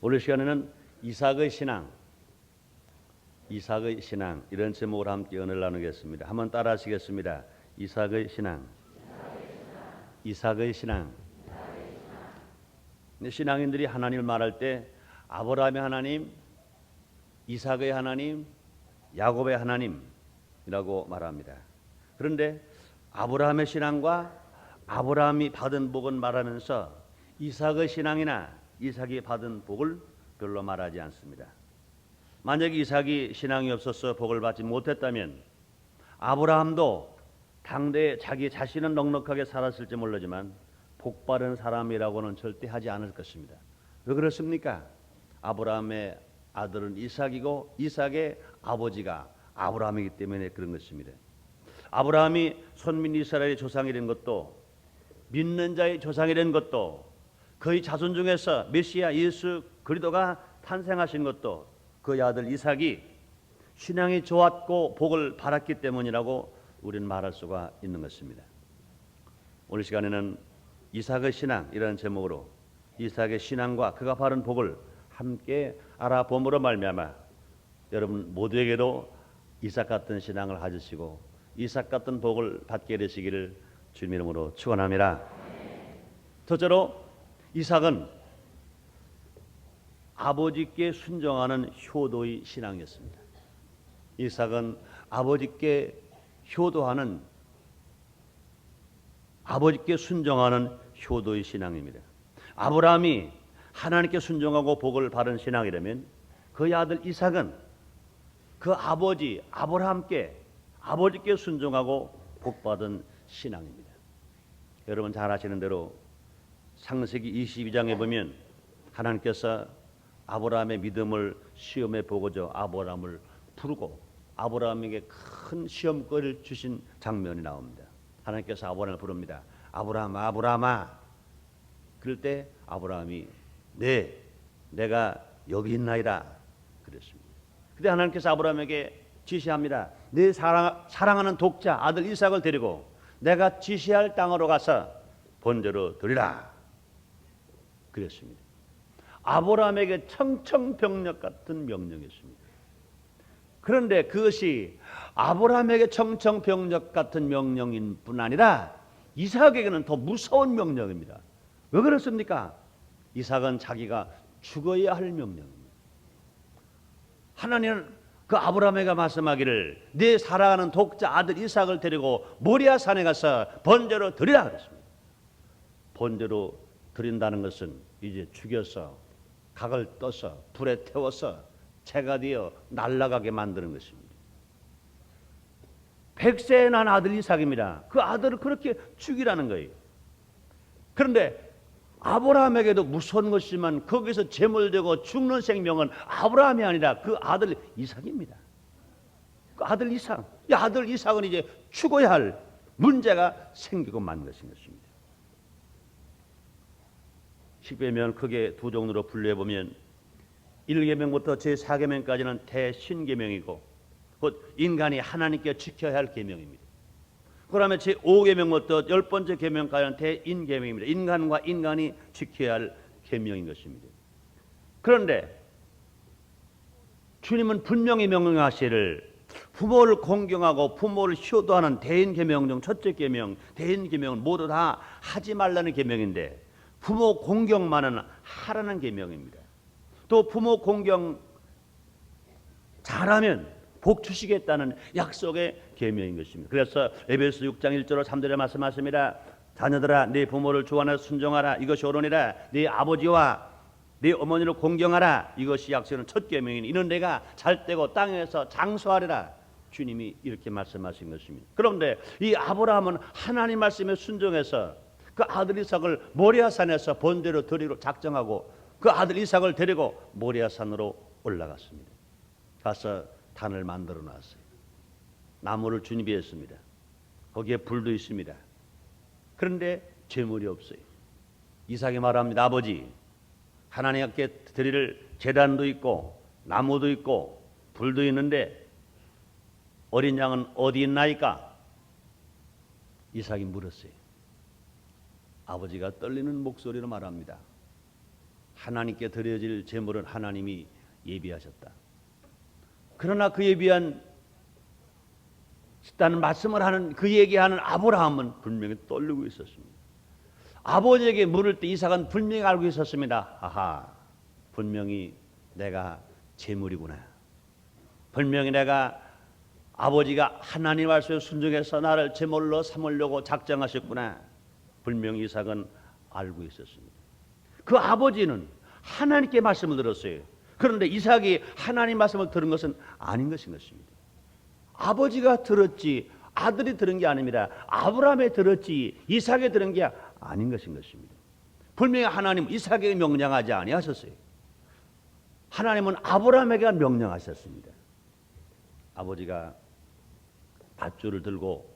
오늘 시간에는 이삭의 신앙 이런 제목으로 함께 은혜를 나누겠습니다. 한번 따라 하시겠습니다. 이삭의 신앙. 신앙인들이 하나님을 말할 때 아브라함의 하나님, 이삭의 하나님, 야곱의 하나님이라고 말합니다. 그런데 아브라함의 신앙과 아브라함이 받은 복은 말하면서 이삭의 신앙이나 이삭이 받은 복을 별로 말하지 않습니다. 만약 이삭이 신앙이 없어서 복을 받지 못했다면 아브라함도 당대에 자기 자신은 넉넉하게 살았을지 모르지만 복받은 사람이라고는 절대 하지 않을 것입니다. 왜 그렇습니까? 아브라함의 아들은 이삭이고 이삭의 아버지가 아브라함이기 때문에 그런 것입니다. 아브라함이 선민 이스라엘의 조상이 된 것도, 믿는 자의 조상이 된 것도, 그의 자손 중에서 메시아 예수 그리스도가 탄생하신 것도 그의 아들 이삭이 신앙이 좋았고 복을 받았기 때문이라고 우리는 말할 수가 있는 것입니다. 오늘 시간에는 이삭의 신앙이라는 제목으로 이삭의 신앙과 그가 받은 복을 함께 알아봄으로 말미암아 여러분 모두에게도 이삭 같은 신앙을 가지시고 이삭 같은 복을 받게 되시기를 주님 이름으로 축원합니다. 첫째로 이삭은 아버지께 순종하는 효도의 신앙이었습니다. 이삭은 아버지께 순종하는 효도의 신앙입니다. 아브라함이 하나님께 순종하고 복을 받은 신앙이라면 그의 아들 이삭은 그 아버지 아버지께 순종하고 복받은 신앙입니다. 여러분 잘 아시는 대로 창세기 22장에 보면 하나님께서 아브라함의 믿음을 시험해 보고자 아브라함을 부르고 아브라함에게 큰 시험거리를 주신 장면이 나옵니다. 하나님께서 아브라함을 부릅니다. 아브라함아. 그럴 때 아브라함이 네, 내가 여기 있나이다 그랬습니다. 그때 하나님께서 아브라함에게 지시합니다. 네 사랑하는 독자 아들 이삭을 데리고 내가 지시할 땅으로 가서 번제로 드리라 그랬습니다. 아브라함에게 청청병력 같은 명령이었습니다. 그런데 그것이 아브라함에게 청청병력 같은 명령인 뿐 아니라 이삭에게는 더 무서운 명령입니다. 왜 그렇습니까? 이삭은 자기가 죽어야 할 명령입니다. 하나님은 그 아브라함에게 말씀하기를 네 사랑하는 독자 아들 이삭을 데리고 모리아 산에 가서 번제로 드리라 그랬습니다. 번제로 드린다는 것은 이제 죽여서 각을 떠서 불에 태워서 재가 되어 날아가게 만드는 것입니다. 100세에 난 아들 이삭입니다. 그 아들을 그렇게 죽이라는 거예요. 그런데 아브라함에게도 무서운 것이지만 거기서 제물되고 죽는 생명은 아브라함이 아니라 그 아들 이삭입니다. 그 아들 이삭. 이 아들 이삭은 이제 죽어야 할 문제가 생기고 만 것인 것입니다. 십계명 크게 두 종류로 분류해보면 1계명부터 제4계명까지는 대신계명이고 곧 인간이 하나님께 지켜야 할 계명입니다. 그다음에 제5계명부터 10번째 계명까지는 대인계명입니다. 인간과 인간이 지켜야 할 계명인 것입니다. 그런데 주님은 분명히 명령하시기를 부모를 공경하고 부모를 효도하는 대인계명 중 첫째 계명, 대인계명은 모두 다 하지 말라는 계명인데 부모 공경만은 하라는 계명입니다. 또 부모 공경 잘하면 복 주시겠다는 약속의 계명인 것입니다. 그래서 에베소 6장 1절로 3절에 말씀하십니다. 자녀들아 네 부모를 좋아하나 순종하라 이것이 옳으니라. 네 아버지와 네 어머니를 공경하라 이것이 약속의 첫 계명이니 이는 내가 잘되고 땅에서 장수하리라. 주님이 이렇게 말씀하신 것입니다. 그런데 이 아브라함은 하나님 말씀에 순종해서 그 아들 이삭을 모리아산에서 번제로 드리기로 작정하고 그 아들 이삭을 데리고 모리아산으로 올라갔습니다. 가서 단을 만들어 놨어요. 나무를 준비했습니다. 거기에 불도 있습니다. 그런데 제물이 없어요. 이삭이 말합니다. 아버지, 하나님께 드릴 제단도 있고 나무도 있고 불도 있는데 어린 양은 어디 있나이까? 이삭이 물었어요. 아버지가 떨리는 목소리로 말합니다. 하나님께 드려질 제물은 하나님이 예비하셨다. 그러나 그 예비한 다는 말씀을 하는 그 얘기하는 아브라함은 분명히 떨리고 있었습니다. 아버지에게 물을 때 이삭은 분명히 알고 있었습니다. 아하, 분명히 내가 제물이구나. 분명히 내가 아버지가 하나님 말씀에 순종해서 나를 제물로 삼으려고 작정하셨구나. 분명히 이삭은 알고 있었습니다. 그 아버지는 하나님께 말씀을 들었어요. 그런데 이삭이 하나님 말씀을 들은 것은 아닌 것인 것입니다. 아버지가 들었지 아들이 들은 게 아닙니다. 아브라함이 들었지 이삭이 들은 게 아닌 것인 것입니다. 분명히 하나님은 이삭에게 명령하지 아니하셨어요. 하나님은 아브라함에게 명령하셨습니다. 아버지가 밧줄을 들고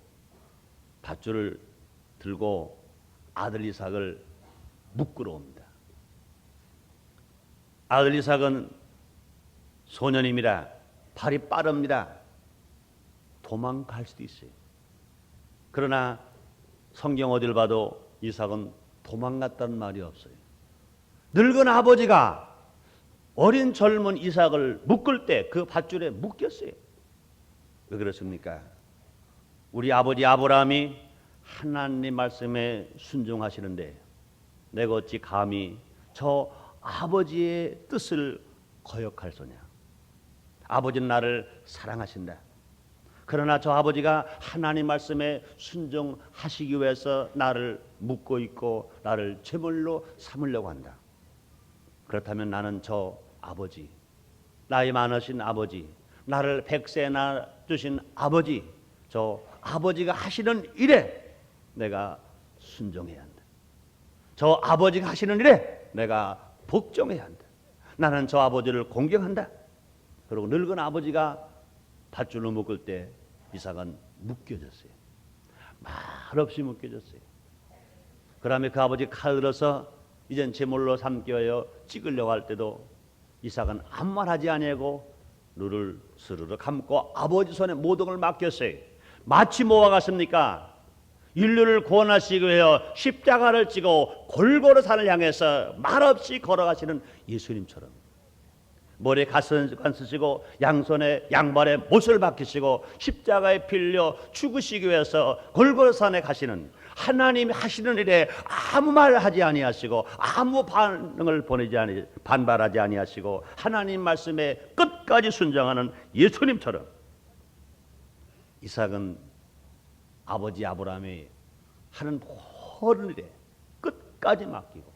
아들 이삭을 묶으러 옵니다. 아들 이삭은 소년입니다. 발이 빠릅니다. 도망갈 수도 있어요. 그러나 성경 어딜 봐도 이삭은 도망갔다는 말이 없어요. 늙은 아버지가 어린 젊은 이삭을 묶을 때 그 밧줄에 묶였어요. 왜 그렇습니까? 우리 아버지 아브라함이 하나님 말씀에 순종하시는데 내가 어찌 감히 저 아버지의 뜻을 거역할소냐. 아버지는 나를 사랑하신다. 그러나 저 아버지가 하나님 말씀에 순종하시기 위해서 나를 묶고 있고 나를 제물로 삼으려고 한다. 그렇다면 나는 저 아버지, 나이 많으신 아버지, 나를 100세 낳아주신 아버지, 저 아버지가 하시는 일에 내가 순종해야 한다. 저 아버지가 하시는 일에 내가 복종해야 한다. 나는 저 아버지를 공경한다. 그리고 늙은 아버지가 밧줄로 묶을 때 이삭은 묶여졌어요. 말없이 묶여졌어요. 그 다음에 그 아버지 칼 들어서 이젠 제물로 삼기 위하여 찍으려고 할 때도 이삭은 아무 말 하지 아니하고 눈을 스르르 감고 아버지 손에 모든 걸 맡겼어요. 마치 뭐와 같습니까? 인류를 구원하시기 위하여 십자가를 지고 골고루산을 향해서 말없이 걸어가시는 예수님처럼 머리에 갓선 쓰시고 양손에 양발에 못을 박히시고 십자가에 빌려 죽으시기 위해서 골고루산에 가시는 하나님이 하시는 일에 아무 말 하지 아니하시고 아무 반응을 반발하지 아니하시고 하나님 말씀에 끝까지 순종하는 예수님처럼 이삭은 아버지 아브라함이 하는 모든 일에 끝까지 맡기고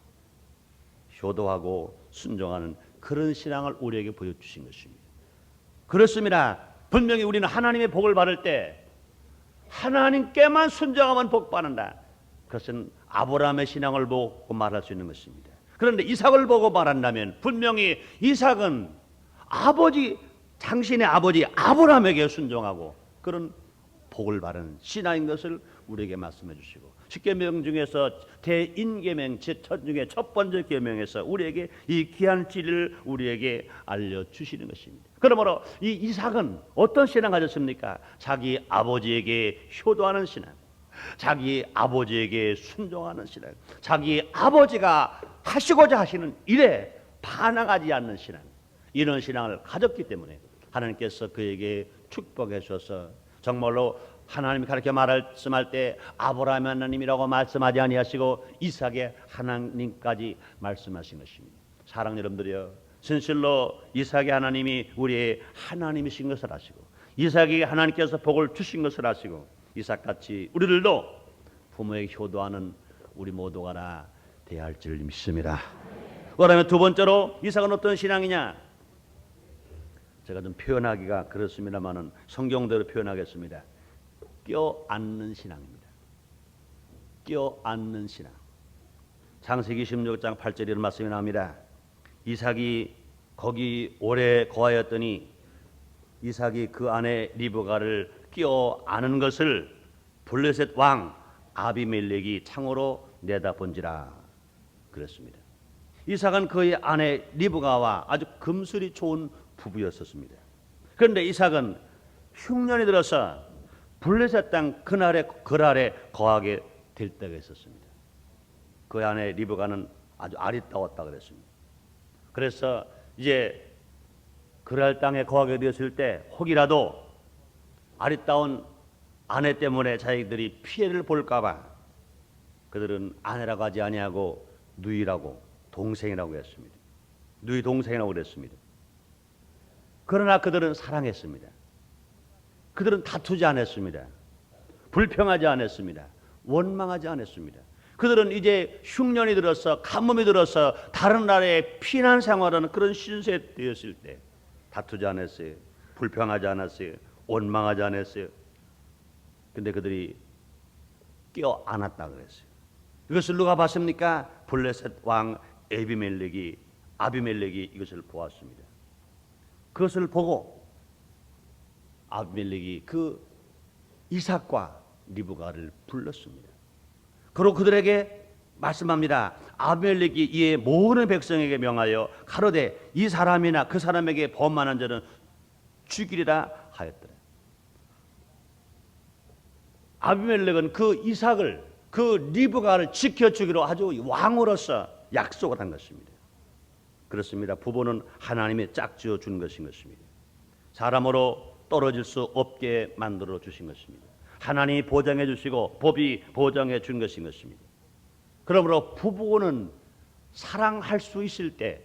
효도하고 순종하는 그런 신앙을 우리에게 보여주신 것입니다. 그렇습니다. 분명히 우리는 하나님의 복을 받을 때 하나님께만 순종하면 복 받는다. 그것은 아브라함의 신앙을 보고 말할 수 있는 것입니다. 그런데 이삭을 보고 말한다면 분명히 이삭은 당신의 아버지 아브라함에게 순종하고 그런 복을 바라는 신앙인 것을 우리에게 말씀해 주시고 십계명 중에서 대인계명 첫 중에 첫 번째 계명에서 우리에게 이 귀한 진리를 우리에게 알려주시는 것입니다. 그러므로 이 이삭은 어떤 신앙을 가졌습니까? 자기 아버지에게 효도하는 신앙, 자기 아버지에게 순종하는 신앙, 자기 아버지가 하시고자 하시는 일에 반항하지 않는 신앙, 이런 신앙을 가졌기 때문에 하나님께서 그에게 축복해 주셔서 정말로 하나님이 가르쳐 말씀할 때 아브라함의 하나님이라고 말씀하지 아니하시고 이삭의 하나님까지 말씀하신 것입니다. 사랑하는 여러분들이여, 진실로 이삭의 하나님이 우리의 하나님이신 것을 아시고 이삭에게 하나님께서 복을 주신 것을 아시고 이삭같이 우리들도 부모에게 효도하는 우리 모두가 다 되어야 할 줄 믿습니다. 그러면 두 번째로 이삭은 어떤 신앙이냐? 제가 좀 표현하기가 그렇습니다만은 성경대로 표현하겠습니다. 껴안는 신앙입니다. 껴안는 신앙. 창세기 16장 8절에 이런 말씀이 나옵니다. 이삭이 거기 오래 거하였더니 이삭이 그 아내 리브가를 껴안은 것을 블레셋 왕 아비멜렉이 창으로 내다본지라 그랬습니다. 이삭은 그의 아내 리브가와 아주 금슬이 좋은 부부였었습니다. 그런데 이삭은 흉년이 들어서 블레셋 땅 그 아래 거하게 될 때가 있었습니다. 그 아내 리브가는 아주 아리따웠다 그랬습니다. 그래서 이제 그랄 땅에 거하게 되었을 때 혹이라도 아리따운 아내 때문에 자기들이 피해를 볼까봐 그들은 아내라고 하지 아니하고 누이라고 동생이라고 했습니다. 누이 동생이라고 그랬습니다. 그러나 그들은 사랑했습니다. 그들은 다투지 않았습니다. 불평하지 않았습니다. 원망하지 않았습니다. 그들은 이제 흉년이 들어서 가뭄이 들어서 다른 나라에 피난 생활하는 그런 신세에 되었을 때 다투지 않았어요. 불평하지 않았어요. 원망하지 않았어요. 근데 그들이 껴 안았다 그랬어요. 이것을 누가 봤습니까? 블레셋 왕 아비멜렉이 이것을 보았습니다. 그것을 보고 아비멜렉이 그 이삭과 리브가를 불렀습니다. 그리고 그들에게 말씀합니다. 아비멜렉이 이에 모든 백성에게 명하여 가로되 이 사람이나 그 사람에게 범하는 자는 죽이리라 하였더라. 아비멜렉은 그 이삭을 그 리브가를 지켜주기로 아주 왕으로서 약속을 한 것입니다. 그렇습니다. 부부는 하나님이 짝지어 준 것인 것입니다. 사람으로 떨어질 수 없게 만들어 주신 것입니다. 하나님이 보장해 주시고 법이 보장해 준 것인 것입니다. 그러므로 부부는 사랑할 수 있을 때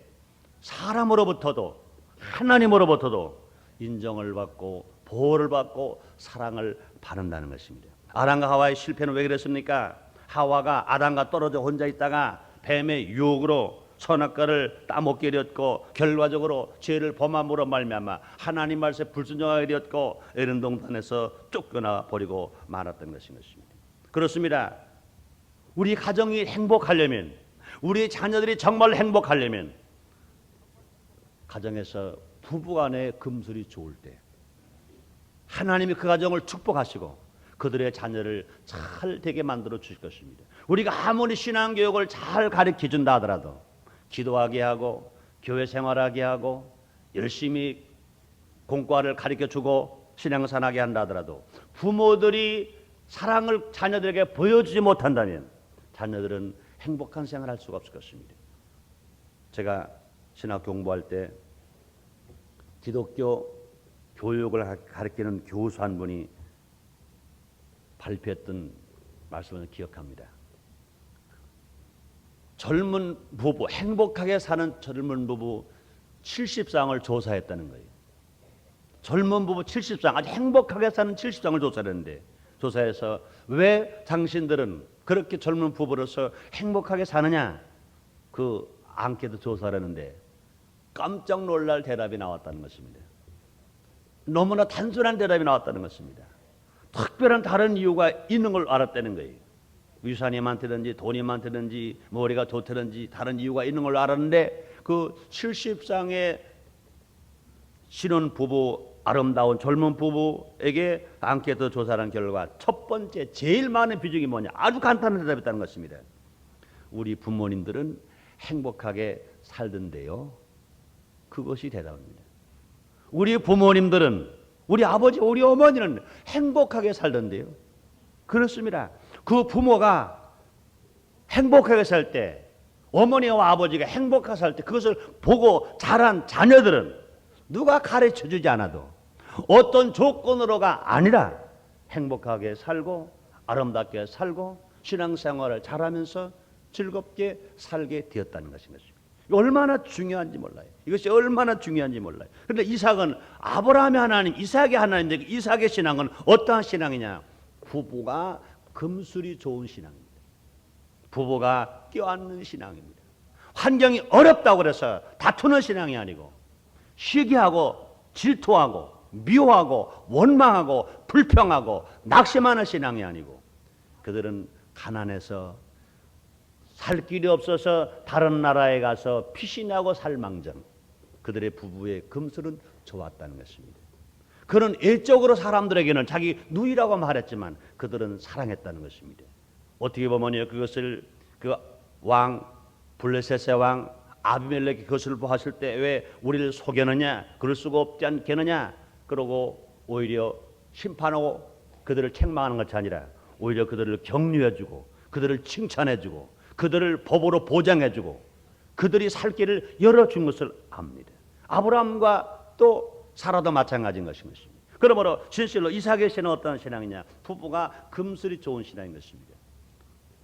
사람으로부터도 하나님으로부터도 인정을 받고 보호를 받고 사랑을 받는다는 것입니다. 아담과 하와의 실패는 왜 그랬습니까? 하와가 아담과 떨어져 혼자 있다가 뱀의 유혹으로 선악과를 따먹게 되었고 결과적으로 죄를 범함으로 말미암아 하나님 말씀에 불순종하게 되었고 에덴 동산에서 쫓겨나 버리고 말았던 것인 것입니다. 그렇습니다. 우리 가정이 행복하려면, 우리 자녀들이 정말 행복하려면 가정에서 부부간의 금술이 좋을 때 하나님이 그 가정을 축복하시고 그들의 자녀를 잘 되게 만들어 주실 것입니다. 우리가 아무리 신앙교육을 잘 가르쳐 준다 하더라도 기도하게 하고 교회 생활하게 하고 열심히 공과를 가르쳐 주고 신앙생활하게 한다 하더라도 부모들이 사랑을 자녀들에게 보여주지 못한다면 자녀들은 행복한 생활을 할 수가 없을 것입니다. 제가 신학 공부할 때 기독교 교육을 가르치는 교수 한 분이 발표했던 말씀을 기억합니다. 젊은 부부, 행복하게 사는 젊은 부부 70쌍을 조사했다는 거예요. 젊은 부부 70쌍, 아주 행복하게 사는 70쌍을 조사했는데 조사해서 왜 당신들은 그렇게 젊은 부부로서 행복하게 사느냐? 그 앙케이트 조사를 했는데 깜짝 놀랄 대답이 나왔다는 것입니다. 너무나 단순한 대답이 나왔다는 것입니다. 특별한 다른 이유가 있는 걸 알았다는 거예요. 유산이 많다든지 돈이 많다든지 머리가 좋다든지 다른 이유가 있는 걸 알았는데 그 70쌍의 신혼부부, 아름다운 젊은 부부에게 앙케이트 조사한 결과 첫 번째 제일 많은 비중이 뭐냐? 아주 간단한 대답이었다는 것입니다. 우리 부모님들은 행복하게 살던데요. 그것이 대답입니다. 우리 부모님들은, 우리 아버지, 우리 어머니는 행복하게 살던데요. 그렇습니다. 그 부모가 행복하게 살 때, 어머니와 아버지가 행복하게 살 때 그것을 보고 자란 자녀들은 누가 가르쳐 주지 않아도 어떤 조건으로가 아니라 행복하게 살고 아름답게 살고 신앙생활을 잘하면서 즐겁게 살게 되었다는 것입니다. 얼마나 중요한지 몰라요. 이것이 얼마나 중요한지 몰라요. 그런데 이삭은 아브라함의 하나님, 이삭의 하나님인데 이삭의 신앙은 어떠한 신앙이냐? 부부가 금술이 좋은 신앙입니다. 부부가 껴안는 신앙입니다. 환경이 어렵다고 그래서 다투는 신앙이 아니고 시기하고 질투하고 미워하고 원망하고 불평하고 낙심하는 신앙이 아니고 그들은 가난해서 살 길이 없어서 다른 나라에 가서 피신하고 살망정 그들의 부부의 금술은 좋았다는 것입니다. 그는 일적으로 사람들에게는 자기 누이라고 말했지만 그들은 사랑했다는 것입니다. 어떻게 보면요, 그것을 그 왕 블레셋의 왕 아비멜렉이 그것을 보았을 때 왜 우리를 속였느냐, 그럴 수가 없지 않겠느냐, 그러고 오히려 심판하고 그들을 책망하는 것이 아니라 오히려 그들을 격려해주고 그들을 칭찬해주고 그들을 법으로 보장해주고 그들이 살 길을 열어준 것을 압니다. 아브라함과 또 사라도 마찬가지인 것입니다. 그러므로 진실로 이삭의 신앙은 어떤 신앙이냐? 부부가 금슬이 좋은 신앙인 것입니다.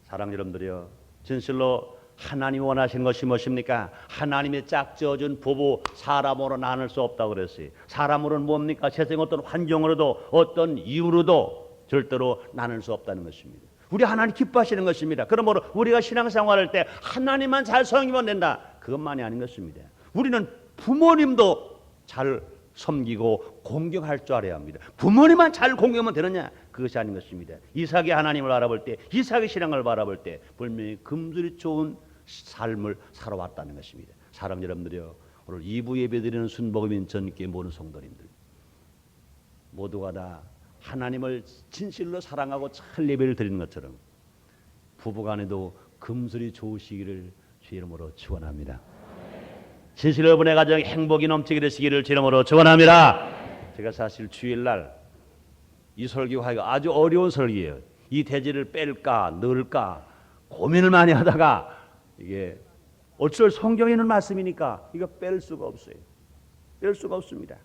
사랑 여러분들이요, 진실로 하나님이 원하시는 것이 무엇입니까? 하나님이 짝지어준 부부 사람으로 나눌 수 없다고 그랬어요. 사람으로는 뭡니까? 세상의 어떤 환경으로도 어떤 이유로도 절대로 나눌 수 없다는 것입니다. 우리 하나님 기뻐하시는 것입니다. 그러므로 우리가 신앙생활할 때 하나님만 잘 섬기면 된다, 그것만이 아닌 것입니다. 우리는 부모님도 잘 섬기고 공경할 줄 알아야 합니다. 부모님만 잘 공경하면 되느냐? 그것이 아닌 것입니다. 이삭이 하나님을 바라볼 때, 이삭의 신앙을 바라볼 때 분명히 금슬이 좋은 삶을 살아왔다는 것입니다. 사랑 여러분들이요, 오늘 2부 예배드리는 순복음인 전교회 모든 성도님들 모두가 다 하나님을 진실로 사랑하고 잘 예배를 드리는 것처럼 부부간에도 금슬이 좋으시기를 주 이름으로 축원합니다. 진실로 여러분의 가정에 행복이 넘치게 되시기를 주 이름으로 축원합니다. 제가 사실 주일날 이 설교하기가 아주 어려운 설교예요. 이 대지를 뺄까 넣을까 고민을 많이 하다가 이게 어쩔 성경에 있는 말씀이니까 이거 뺄 수가 없어요. 뺄 수가 없습니다.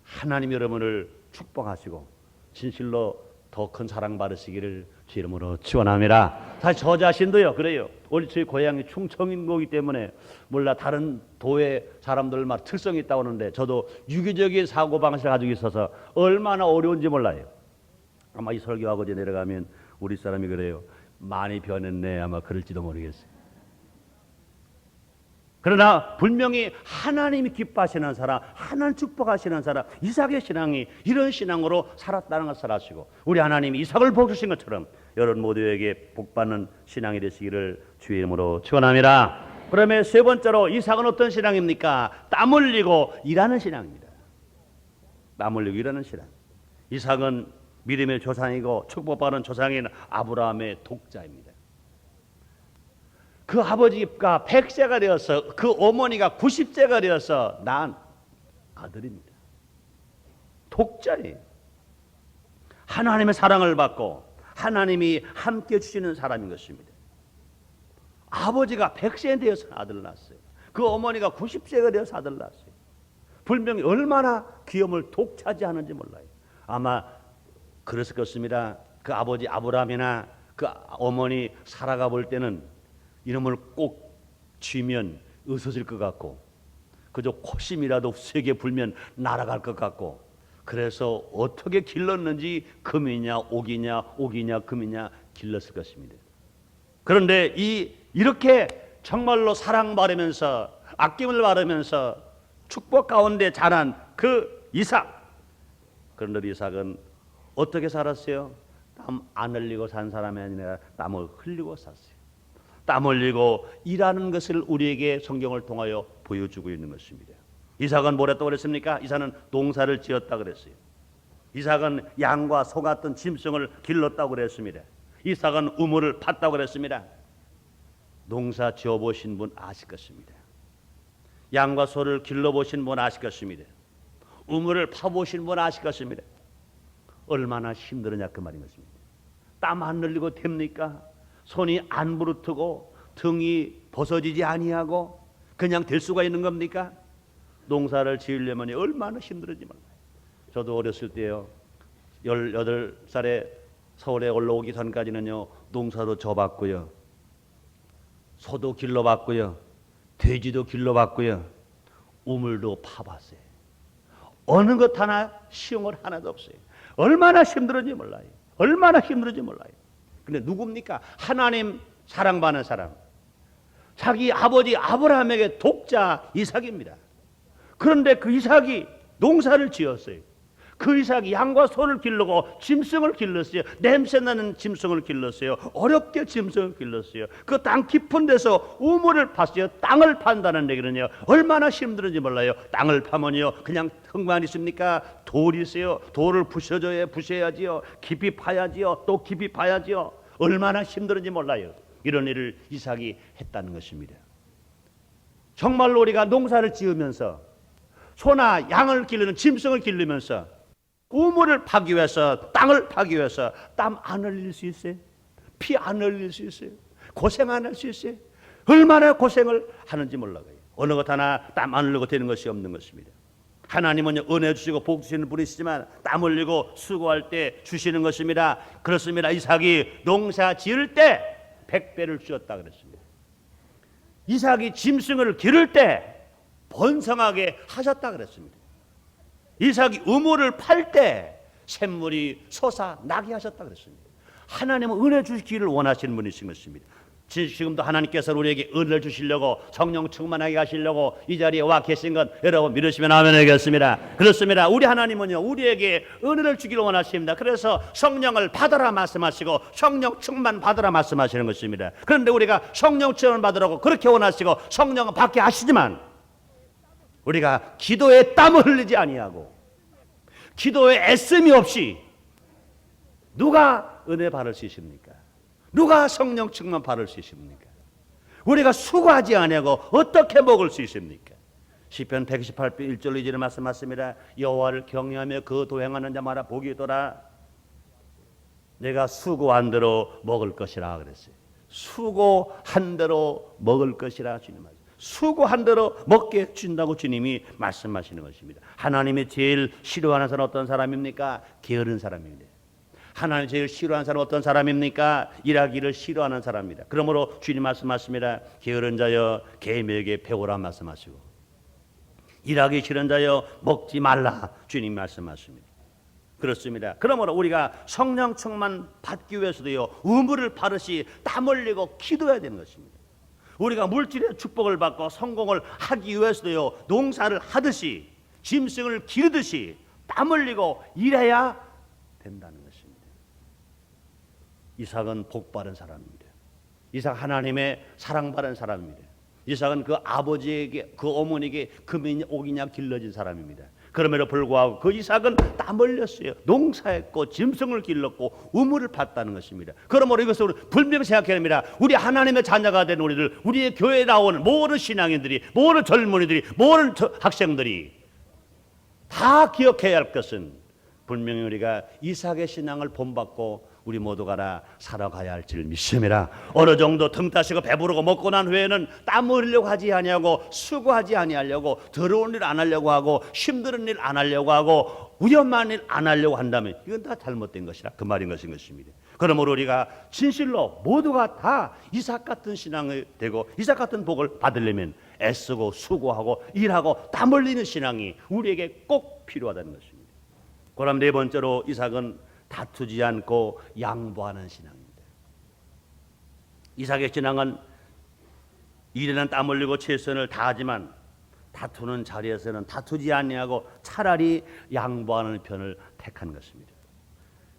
하나님 여러분을 축복하시고 진실로 더 큰 사랑 받으시기를 주 이름으로 축원합니다. 사실 저 자신도요 그래요. 우리 저희 고향이 충청인 거기 때문에 몰라 다른 도의 사람들 막 특성이 있다고 하는데 저도 유기적인 사고방식을 가지고 있어서 얼마나 어려운지 몰라요. 아마 이 설교하고 이제 내려가면 우리 사람이 그래요. 많이 변했네 아마 그럴지도 모르겠어요. 그러나 분명히 하나님이 기뻐하시는 사람, 하나님 축복하시는 사람, 이삭의 신앙이 이런 신앙으로 살았다는 것을 아시고 우리 하나님이 이삭을 복주신 것처럼 여러분 모두에게 복받는 신앙이 되시기를 주의 이름으로 축원합니다. 그러면 세 번째로 이삭은 어떤 신앙입니까? 땀 흘리고 일하는 신앙입니다. 땀 흘리고 일하는 신앙. 이삭은 믿음의 조상이고 축복받은 조상인 아브라함의 독자입니다. 그 아버지가 100세가 되어서 그 어머니가 90세가 되어서 낳은 아들입니다. 독자예요. 하나님의 사랑을 받고 하나님이 함께 주시는 사람인 것입니다. 아버지가 100세 되어서 아들을 낳았어요. 그 어머니가 90세가 되어서 아들을 낳았어요. 분명히 얼마나 귀염을 독차지하는지 몰라요. 아마 그랬을 것입니다. 그 아버지 아브라함이나 그 어머니 사라가 볼 때는 이놈을 꼭 쥐면 으스질 것 같고 그저 코심이라도 세게 불면 날아갈 것 같고 그래서 어떻게 길렀는지 금이냐 옥이냐 금이냐 길렀을 것입니다. 그런데 이렇게 정말로 사랑받으면서 아낌을 받으면서 축복 가운데 자란 그 이삭, 그런데 이삭은 어떻게 살았어요? 땀 안 흘리고 산 사람이 아니라 땀을 흘리고 샀어요. 땀 흘리고 일하는 것을 우리에게 성경을 통하여 보여주고 있는 것입니다. 이삭은 뭐랬다고 그랬습니까? 이삭은 농사를 지었다 그랬어요. 이삭은 양과 소 같은 짐승을 길렀다고 그랬습니다. 이삭은 우물을 팠다고 그랬습니다. 농사 지어보신 분 아실 것입니다. 양과 소를 길러보신 분 아실 것입니다. 우물을 파보신 분 아실 것입니다. 얼마나 힘들었냐 그 말인 것입니다. 땀 안 흘리고 됩니까? 손이 안 부르트고 등이 벗어지지 아니하고 그냥 될 수가 있는 겁니까? 농사를 지으려면 얼마나 힘들었지 몰라요. 저도 어렸을 때요 18살에 서울에 올라오기 전까지는요 농사도 져봤고요 소도 길러봤고요 돼지도 길러봤고요 우물도 파봤어요. 어느 것 하나 쉬운 것 하나도 없어요. 얼마나 힘들었는지 몰라요. 얼마나 힘들었는지 몰라요. 근데 누굽니까? 하나님 사랑받는 사람, 자기 아버지 아브라함에게 독자 이삭입니다. 그런데 그 이삭이 농사를 지었어요. 그 이삭이 양과 소를 기르고 짐승을 길렀어요. 냄새나는 짐승을 길렀어요. 어렵게 짐승을 길렀어요. 그 땅 깊은 데서 우물을 팠어요. 땅을 판다는 얘기는요 얼마나 힘들은지 몰라요. 땅을 파면요 그냥 흙만 있습니까? 돌이 있어요. 돌을 부셔야지요. 깊이 파야지요. 또 깊이 파야지요. 얼마나 힘들은지 몰라요. 이런 일을 이삭이 했다는 것입니다. 정말로 우리가 농사를 지으면서 소나 양을 기르는 짐승을 기르면서 우물을 파기 위해서 땅을 파기 위해서 땀 안 흘릴 수 있어요? 피 안 흘릴 수 있어요? 고생 안 할 수 있어요? 얼마나 고생을 하는지 몰라요. 어느 것 하나 땀 안 흘리고 되는 것이 없는 것입니다. 하나님은 은혜 주시고 복 주시는 분이시지만 땀 흘리고 수고할 때 주시는 것입니다. 그렇습니다. 이삭이 농사 지을 때 100배를 주었다 그랬습니다. 이삭이 짐승을 기를 때 번성하게 하셨다 그랬습니다. 이삭이 우물을 팔 때 샘물이 솟아나게 하셨다 그랬습니다. 하나님은 은혜 주시기를 원하시는 분이신 것입니다. 지금도 하나님께서 우리에게 은혜를 주시려고 성령 충만하게 하시려고 이 자리에 와 계신 것 여러분 믿으시면 아멘 하겠습니다. 그렇습니다. 우리 하나님은요 우리에게 은혜를 주기를 원하십니다. 그래서 성령을 받으라 말씀하시고 성령 충만 받으라 말씀하시는 것입니다. 그런데 우리가 성령 충만 받으라고 그렇게 원하시고 성령은 받게 하시지만 우리가 기도에 땀을 흘리지 아니하고 기도에 애씀이 없이 누가 은혜 받을 수 있습니까? 누가 성령 충만 받을 수 있습니까? 우리가 수고하지 아니하고 어떻게 먹을 수 있습니까? 시편 118편 1절 2절에 말씀하십니다. 여호와를 경외하며 그 도행하는 자마다 복이 있도다. 내가 수고한 대로 먹을 것이라 그랬어요. 수고한 대로 먹을 것이라 주님 말씀. 수고한 대로 먹게 준다고 주님이 말씀하시는 것입니다. 하나님이 제일 싫어하는 사람은 어떤 사람입니까? 게으른 사람입니다. 하나님 제일 싫어하는 사람은 어떤 사람입니까? 일하기를 싫어하는 사람입니다. 그러므로 주님 말씀하십니다. 게으른 자여 개미에게 배우라 말씀하시고 일하기 싫은 자여 먹지 말라 주님 말씀하십니다. 그렇습니다. 그러므로 우리가 성령 충만 받기 위해서도요 우물을 파르시 땀 흘리고 기도해야 되는 것입니다. 우리가 물질의 축복을 받고 성공을 하기 위해서도요 농사를 하듯이 짐승을 기르듯이 땀 흘리고 일해야 된다는 것입니다. 이삭은 복받은 사람입니다. 이삭 하나님의 사랑받은 사람입니다. 이삭은 그 아버지에게 그 어머니에게 금이 옥이냐 길러진 사람입니다. 그럼에도 불구하고 그 이삭은 땀 흘렸어요. 농사했고 짐승을 길렀고 우물을 팠다는 것입니다. 그러므로 이것을 분명히 생각해야 합니다. 우리 하나님의 자녀가 된 우리들, 우리의 교회에 나오는 모든 신앙인들이, 모든 젊은이들이, 모든 학생들이 다 기억해야 할 것은 분명히 우리가 이삭의 신앙을 본받고 우리 모두가 다 살아가야 할 줄 믿습니다. 어느 정도 등 따시고 배부르고 먹고 난 후에는 땀 흘리려고 하지 아니하고 수고하지 아니하려고 더러운 일 안 하려고 하고 힘든 일 안 하려고 하고 위험한 일 안 하려고 한다면 이건 다 잘못된 것이라 그 말인 것입니다. 그러므로 우리가 진실로 모두가 다 이삭 같은 신앙이 되고 이삭 같은 복을 받으려면 애쓰고 수고하고 일하고 땀 흘리는 신앙이 우리에게 꼭 필요하다는 것입니다. 그다음 네 번째로 이삭은 다투지 않고 양보하는 신앙입니다. 이삭의 신앙은 일에는 땀 흘리고 최선을 다하지만 다투는 자리에서는 다투지 아니하고 차라리 양보하는 편을 택한 것입니다.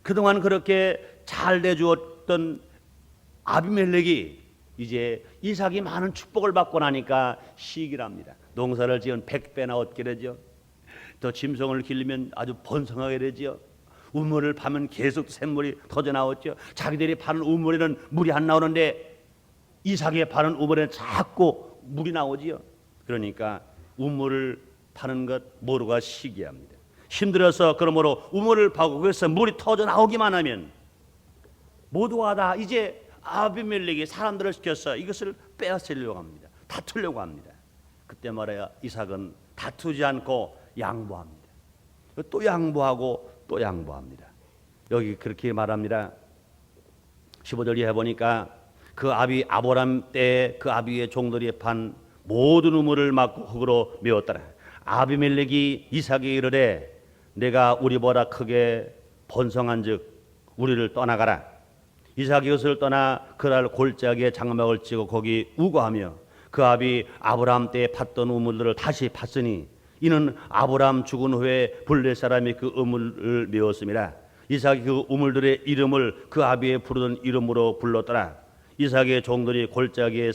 그동안 그렇게 잘 대주었던 아비멜렉이 이제 이삭이 많은 축복을 받고 나니까 시기를 합니다. 농사를 지은 100배나 얻게 되죠. 또 짐승을 기르면 아주 번성하게 되죠. 우물을 파면 계속 샘물이 터져 나왔죠. 자기들이 파는 우물에는 물이 안 나오는데 이삭이 파는 우물에 자꾸 물이 나오지요. 그러니까 우물을 파는 것 모두가 시기합니다. 힘들어서 그러므로 우물을 파고 그래서 물이 터져 나오기만 하면 모두가 다 이제 아비멜렉이 사람들을 시켜서 이것을 빼앗으려고 합니다. 다투려고 합니다. 그때 말이야 이삭은 다투지 않고 양보합니다. 또 양보하고 또 양보합니다. 여기 그렇게 말합니다. 15절 이하에 보니까 그 아비 아브람 때에 그 아비의 종들이 판 모든 우물을 막고 흙으로 메웠더라. 아비멜렉이 이삭에게 이르되 내가 우리보다 크게 번성한즉 우리를 떠나가라. 이삭이 그것을 떠나 그날 골짜기에 장막을 치고 거기 우거하며 그 아비 아브람 때에 팠던 우물들을 다시 팠으니 이는 아브람 죽은 후에 블레 사람이 그 우물을 메웠습니다. 이삭이 그 우물들의 이름을 그 아비의 부르던 이름으로 불렀더라. 이삭의 종들이 골짜기에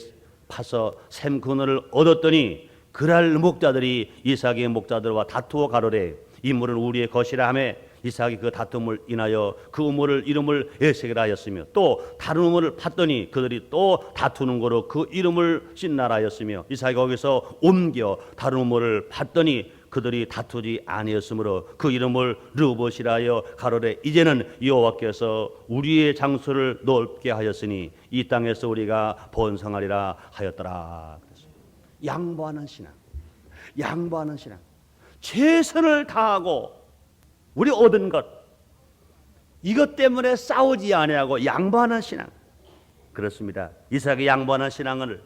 파서 샘 그늘을 얻었더니 그날 목자들이 이삭의 목자들과 다투어 가로되 이 물은 우리의 것이라 하며 이삭이 그 다툼을 인하여 그 우물을 이름을 에세겔 하였으며 또 다른 우물을 팠더니 그들이 또 다투는 거로 그 이름을 신나라 하였으며 이삭이 거기서 옮겨 다른 우물을 팠더니 그들이 다투지 아니었으므로 그 이름을 르봇이라 하여 가로되 이제는 여호와께서 우리의 장소를 넓게 하였으니 이 땅에서 우리가 번성하리라 하였더라. 양보하는 신앙, 양보하는 신앙. 최선을 다하고 우리 얻은 것 이것 때문에 싸우지 아니하고 양보하는 신앙. 그렇습니다. 이삭이 양보하는 신앙을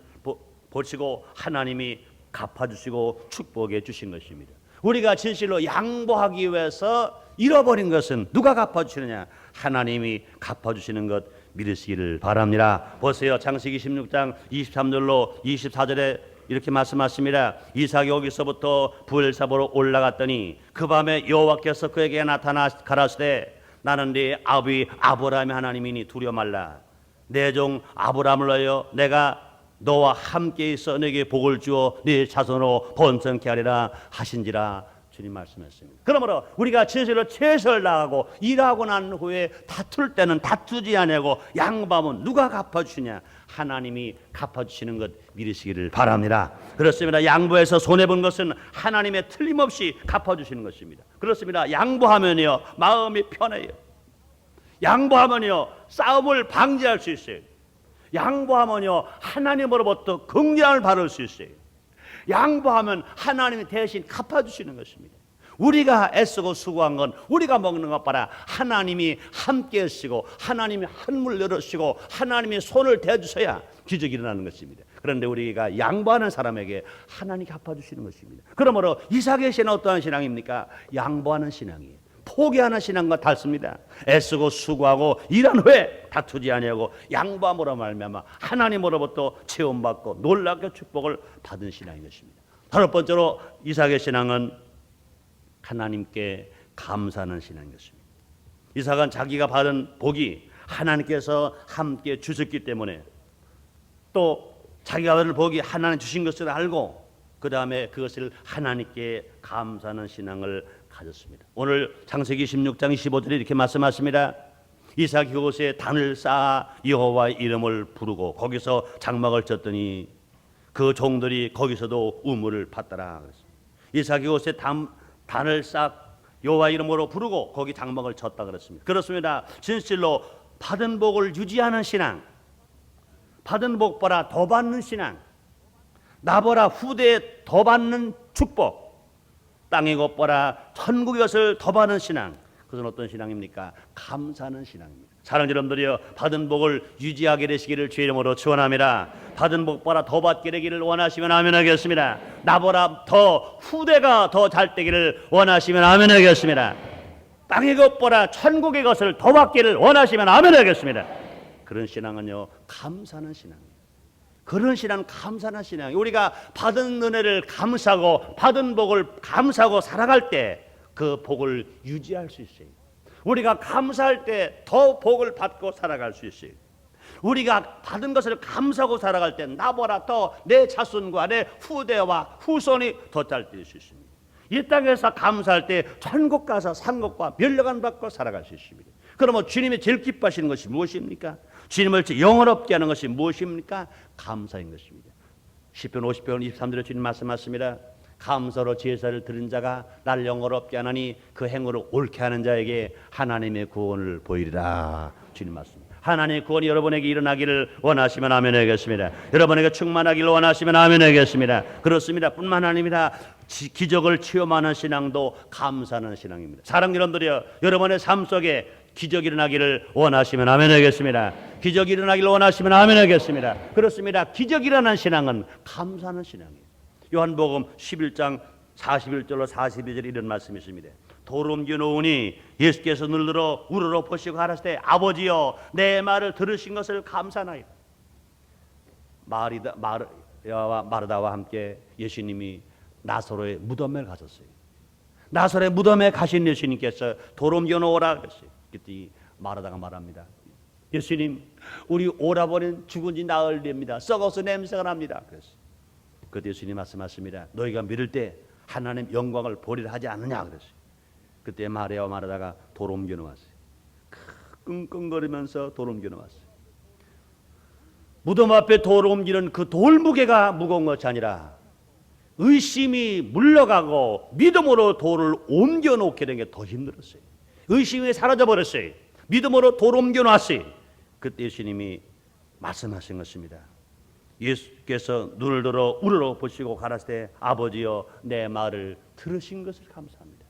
보시고 하나님이 갚아주시고 축복해 주신 것입니다. 우리가 진실로 양보하기 위해서 잃어버린 것은 누가 갚아주시느냐? 하나님이 갚아주시는 것 믿으시기를 바랍니다. 보세요. 창세기 16장 23절로 24절에 이렇게 말씀하십니다. 이삭이 여기서부터 부엘사보로 올라갔더니 그 밤에 여호와께서 그에게 나타나 가라사대 나는 네 아비 아브라함의 하나님이니 두려워 말라. 내 종 아브라함을 위하여 내가 너와 함께 있어 내게 복을 주어 네 자손으로 번성케 하리라 하신지라. 주님 말씀했습니다. 그러므로 우리가 진실로 최선을 다하고 일하고 난 후에 다툴 때는 다투지 아니하고 양보하면 누가 갚아주시냐? 하나님이 갚아주시는 것 믿으시기를 바랍니다. 그렇습니다. 양보해서 손해본 것은 하나님의 틀림없이 갚아주시는 것입니다. 그렇습니다. 양보하면요 마음이 편해요. 양보하면요 싸움을 방지할 수 있어요. 양보하면요 하나님으로부터 긍휼을 받을 수 있어요. 양보하면 하나님이 대신 갚아주시는 것입니다. 우리가 애쓰고 수고한 건 우리가 먹는 것 봐라 하나님이 함께 하시고 하나님이 한물 열으시고 하나님이 손을 대주셔야 기적이 일어나는 것입니다. 그런데 우리가 양보하는 사람에게 하나님이 갚아주시는 것입니다. 그러므로 이삭의 신앙은 어떠한 신앙입니까? 양보하는 신앙이에요. 포기하는 신앙과 같습니다. 애쓰고 수고하고 일한 후에 다투지 아니하고 양보함으로 말미암아 하나님으로부터 체험받고 놀랍게 축복을 받은 신앙인 것입니다. 다섯 번째로 이삭의 신앙은 하나님께 감사하는 신앙인 것입니다. 이삭은 자기가 받은 복이 하나님께서 함께 주셨기 때문에 또 자기가 받은 복이 하나님 주신 것을 알고 그 다음에 그것을 하나님께 감사하는 신앙을 가졌습니다. 오늘 창세기 16장 15절에 이렇게 말씀하십니다. 이삭이 그곳에 단을 쌓아 여호와의 이름을 부르고 거기서 장막을 쳤더니 그 종들이 거기서도 우물을 팠더라. 이삭이 그곳에 단을 쌓아 여호와의 이름으로 부르고 거기 장막을 쳤다 그랬습니다. 그렇습니다. 진실로 받은 복을 유지하는 신앙, 받은 복보다 더 받는 신앙, 나보다 후대에 더 받는 축복, 땅의 것보다 천국의 것을 더 받는 신앙. 그것은 어떤 신앙입니까? 감사하는 신앙입니다. 사랑하는 여러분들이여, 받은 복을 유지하게 되시기를 주의 이름으로 축원합니다. 받은 복보다 더 받게 되기를 원하시면 아멘 하겠습니다. 나보다 더 후대가 더 잘 되기를 원하시면 아멘 하겠습니다. 땅의 것보다 천국의 것을 더 받기를 원하시면 아멘 하겠습니다. 그런 신앙은요 감사하는 신앙입니다. 그런 신앙은 감사하는 신앙이에요. 우리가 받은 은혜를 감사하고 받은 복을 감사하고 살아갈 때 그 복을 유지할 수 있어요. 우리가 감사할 때 더 복을 받고 살아갈 수 있어요. 우리가 받은 것을 감사하고 살아갈 때 나보다 더 내 자손과 내 후대와 후손이 더 잘 될 수 있습니다. 이 땅에서 감사할 때 천국 가서 상급과 면류관 받고 살아갈 수 있습니다. 그러면 주님이 제일 기뻐하시는 것이 무엇입니까? 주님을 영원롭게 하는 것이 무엇입니까? 감사인 것입니다. 시편 50편 23절에 주님 말씀하십니다. 감사로 제사를 드린 자가 날 영원롭게 하나니 그 행위를 옳게 하는 자에게 하나님의 구원을 보이리라. 주님 말씀. 하나님의 구원이 여러분에게 일어나기를 원하시면 아멘 하겠습니다. 여러분에게 충만하기를 원하시면 아멘 하겠습니다. 그렇습니다. 뿐만 아닙니다. 기적을 체험하는 신앙도 감사하는 신앙입니다. 사랑하는 여러분들이여, 여러분의 삶 속에 기적이 일어나기를 원하시면 아멘 하겠습니다. 기적이 일어나기를 원하시면 아멘 하겠습니다. 그렇습니다. 기적이 일어나는 신앙은 감사하는 신앙이에요. 요한복음 11장 41절로 42절에 이런 말씀이 있습니다. 돌을 옮겨 놓으니 예수께서 눈으로 우러러 보시고 가라사대 아버지여 내 말을 들으신 것을 감사하나이다. 마리아와 마르다와 함께 예수님이 나사로의 무덤에 가셨어요. 나사로의 무덤에 가신 예수님께서 돌 옮겨 놓으라 그랬어요. 그때 마르다가 말합니다. 예수님, 우리 오라버니는 죽은 지 나흘 됩니다. 썩어서 냄새가 납니다. 그랬어요. 그때 예수님 말씀하십니다. 너희가 믿을 때 하나님 영광을 보리라 하지 않느냐 그랬어요. 그때 마리아와 마르다가 돌 옮겨 놓았어요. 끙끙거리면서 돌 옮겨 놓았어요. 무덤 앞에 돌 옮기는 그 돌 무게가 무거운 것이 아니라 의심이 물러가고 믿음으로 돌을 옮겨놓게 된 게 더 힘들었어요. 의심이 사라져버렸어요. 믿음으로 돌을 옮겨놨어요. 그때 예수님이 말씀하신 것입니다. 예수께서 눈을 들어 우러러 보시고 가라사대 아버지여 내 말을 들으신 것을 감사합니다.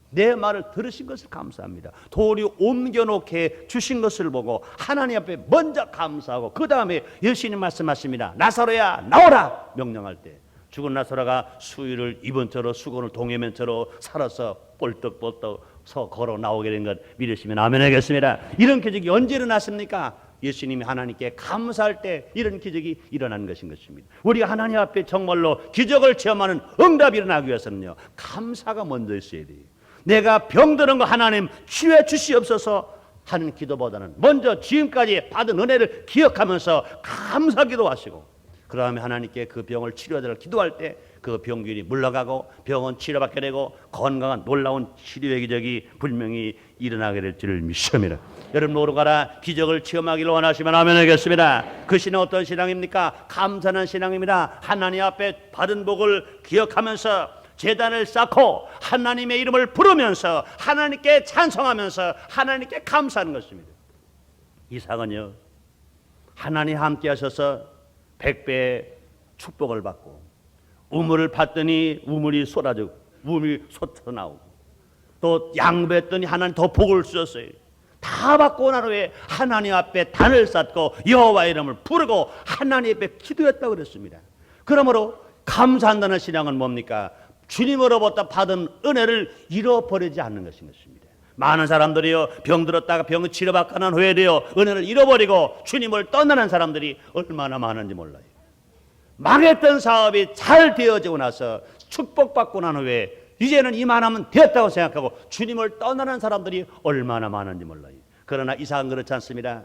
내 말을 들으신 것을 감사합니다. 돌이 옮겨놓게 주신 것을 보고 하나님 앞에 먼저 감사하고 그 다음에 예수님 말씀하십니다. 나사로야 나오라 명령할 때 죽은 나사로가 수의를 입은 채로 수건을 동여맨 채로 살아서 뻘떡뻘떡 서 걸어 나오게 된 것 믿으시면 아멘 하겠습니다. 이런 기적이 언제 일어났습니까? 예수님이 하나님께 감사할 때 이런 기적이 일어난 것입니다. 우리가 하나님 앞에 정말로 기적을 체험하는 응답이 일어나기 위해서는요, 감사가 먼저 있어야 돼요. 내가 병드는 거 하나님 치유해 주시옵소서 하는 기도보다는 먼저 지금까지 받은 은혜를 기억하면서 감사 기도하시고 그 다음에 하나님께 그 병을 치료해달라고 기도할 때 그 병균이 물러가고 병은 치료받게 되고 건강한 놀라운 치료의 기적이 분명히 일어나게 될 줄을 믿습니다. 여러분 모두 가라 기적을 체험하기를 원하시면 아멘 하겠습니다. 그 신앙은 어떤 신앙입니까? 감사하는 신앙입니다. 하나님 앞에 받은 복을 기억하면서 제단을 쌓고 하나님의 이름을 부르면서 하나님께 찬송하면서 하나님께 감사하는 것입니다. 이삭은요 하나님 함께 하셔서 100배의 축복을 받고 우물을 팠더니 우물이 쏟아지고 우물이 솟아나오고 또 양배했더니 하나님 더 복을 주셨어요. 다 받고 난 후에 하나님 앞에 단을 쌓고 여호와의 이름을 부르고 하나님 앞에 기도했다고 그랬습니다. 그러므로 감사한다는 신앙은 뭡니까? 주님으로부터 받은 은혜를 잃어버리지 않는 것입니다. 많은 사람들이요 병들었다가 병을 치료받고 난 후에 은혜를 잃어버리고 주님을 떠나는 사람들이 얼마나 많은지 몰라요. 망했던 사업이 잘 되어지고 나서 축복받고 난 후에 이제는 이만하면 되었다고 생각하고 주님을 떠나는 사람들이 얼마나 많은지 몰라요. 그러나 이삭은 그렇지 않습니다.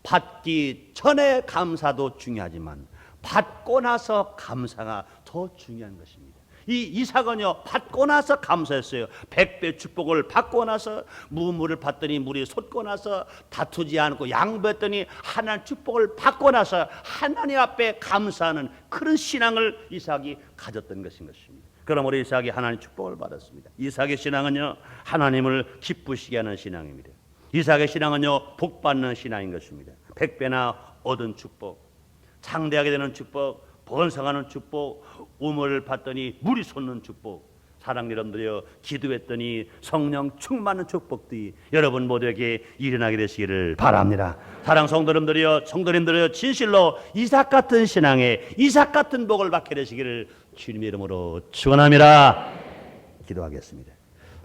받기 전에 감사도 중요하지만 받고 나서 감사가 더 중요한 것입니다. 이 이삭은요 받고 나서 감사했어요. 100배 축복을 받고 나서 무물을 받더니 물이 솟고 나서 다투지 않고 양보했더니 하나님 축복을 받고 나서 하나님 앞에 감사하는 그런 신앙을 이삭이 가졌던 것인 것입니다. 그러므로 이삭이 하나님 축복을 받았습니다. 이삭의 신앙은요 하나님을 기쁘시게 하는 신앙입니다. 이삭의 신앙은요 복받는 신앙인 것입니다. 100배나 얻은 축복, 창대하게 되는 축복, 번성하는 축복, 우물을 받더니 물이 솟는 축복, 사랑 여러분들이여 기도했더니 성령 충만한 축복들이 여러분 모두에게 일어나게 되시기를 바랍니다. 사랑 성도님들이여 성도님들이여 진실로 이삭 같은 신앙에 이삭 같은 복을 받게 되시기를 주님의 이름으로 축원합니다. 기도하겠습니다.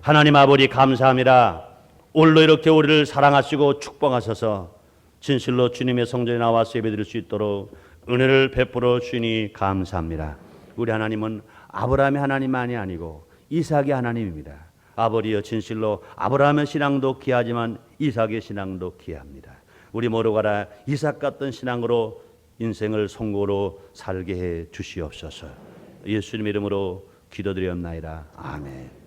하나님 아버지 감사합니다. 오늘도 이렇게 우리를 사랑하시고 축복하셔서 진실로 주님의 성전에 나와서 예배드릴 수 있도록 은혜를 베풀어 주니 감사합니다. 우리 하나님은 아브라함의 하나님만이 아니고 이삭의 하나님입니다. 아버지여 진실로 아브라함의 신앙도 귀하지만 이삭의 신앙도 귀합니다. 우리 모두 가라 이삭 같은 신앙으로 인생을 성공으로 살게 해 주시옵소서. 예수님의 이름으로 기도드리옵나이다. 아멘.